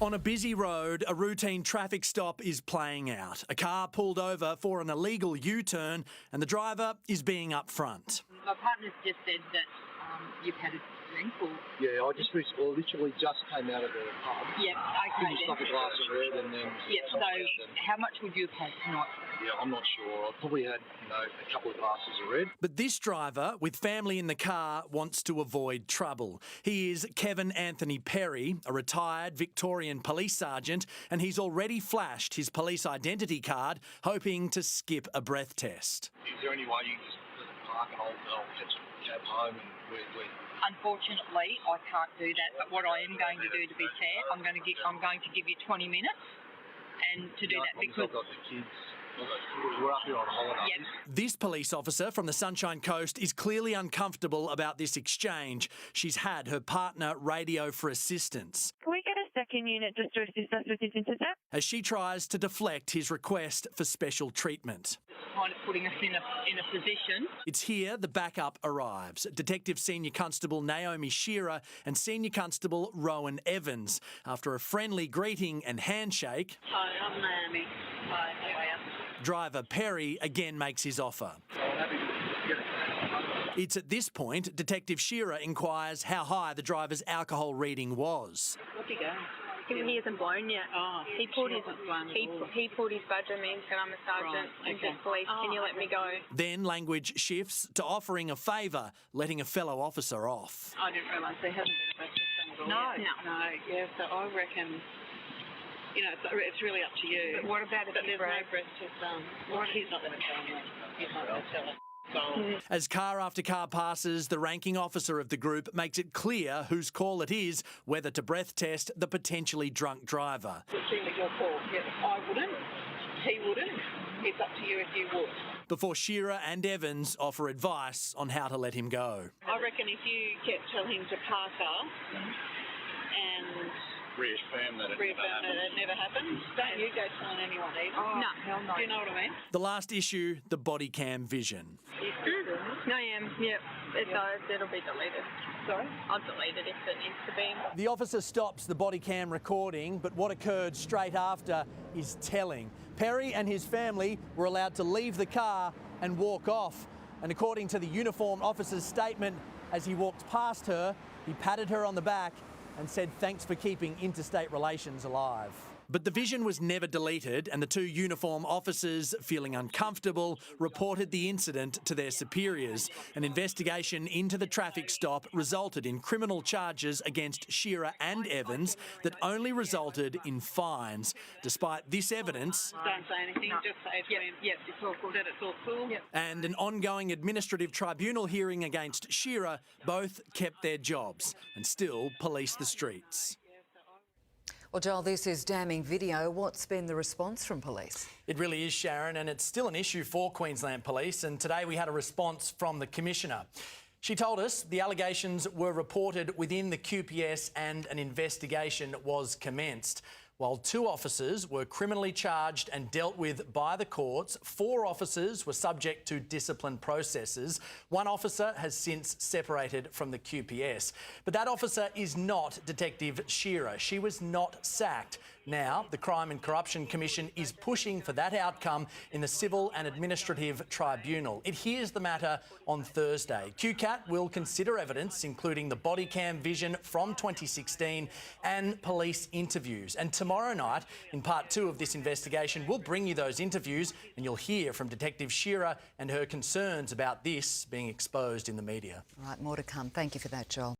On a busy road, a routine traffic stop is playing out. A car pulled over for an illegal U-turn and the driver is being upfront. My partner's just said that you've had a drink or... Yeah, I literally just came out of the pub. Yeah, okay. Finished up a glass of red and then... Yeah, so how much would you have had tonight? Yeah, I'm not sure. I probably had, a couple of glasses of red. But this driver, with family in the car, wants to avoid trouble. He is Kevin Anthony Perry, a retired Victorian police sergeant, and he's already flashed his police identity card, hoping to skip a breath test. Is there any way you can just park and I'll catch a cab home and we're... Unfortunately, I can't do that, but what I am going to do, to be fair, I'm going to give you 20 minutes and to do that because... I've got the kids. We're up here on holidays. Yep. This police officer from the Sunshine Coast is clearly uncomfortable about this exchange. She's had her partner radio for assistance. Can we get a second unit just to assist us with this intercept? As she tries to deflect his request for special treatment. Kind of putting us in a position. It's here the backup arrives. Detective Senior Constable Naomi Shearer and Senior Constable Rowan Evans. After a friendly greeting and handshake... Hi, I'm Naomi. Hi, how are you? Driver Perry again makes his offer. It's at this point Detective Shearer inquires how high the driver's alcohol reading was. What's he going? He hasn't blown yet. Oh, he pulled his badge on me and said, "I'm a sergeant in the police. Can you let me go?" Then language shifts to offering a favour, letting a fellow officer off. I didn't realise there hasn't been a breath test done at all. No. Yeah, so I reckon, it's really up to you. But what about if there's no breath test done? He's not going to tell me. He's not going to tell us. As car after car passes, the ranking officer of the group makes it clear whose call it is whether to breath test the potentially drunk driver. It's really your call. Yeah, I wouldn't. He wouldn't. It's up to you if you would. Before Shearer and Evans offer advice on how to let him go. I reckon if you tell him to park up and reaffirm that it never happened, don't you go telling anyone either. No. Hell no. Do you know what I mean? The last issue, the body cam vision. I am. Yep. It'll be deleted. Sorry? I'll delete it if it needs to be. The officer stops the body cam recording, but what occurred straight after is telling. Perry and his family were allowed to leave the car and walk off. And according to the uniformed officer's statement, as he walked past her, he patted her on the back and said thanks for keeping interstate relations alive. But the vision was never deleted, and the two uniform officers, feeling uncomfortable, reported the incident to their superiors. An investigation into the traffic stop resulted in criminal charges against Shearer and Evans that only resulted in fines. Despite this evidence... Don't say anything, just say to him, yep, it's all cool, that it's all cool. Yep. And an ongoing administrative tribunal hearing against Shearer, both kept their jobs and still police the streets. Well, Joel, this is damning video. What's been the response from police? It really is, Sharon, and it's still an issue for Queensland Police, and today we had a response from the Commissioner. She told us the allegations were reported within the QPS and an investigation was commenced. While 2 officers were criminally charged and dealt with by the courts, 4 officers were subject to discipline processes. 1 officer has since separated from the QPS. But that officer is not Detective Shearer. She was not sacked. Now, the Crime and Corruption Commission is pushing for that outcome in the Civil and Administrative Tribunal. It hears the matter on Thursday. QCAT will consider evidence, including the body cam vision from 2016 and police interviews. And tomorrow night, in part 2 of this investigation, we'll bring you those interviews and you'll hear from Detective Shearer and her concerns about this being exposed in the media. All right, more to come. Thank you for that, Joel.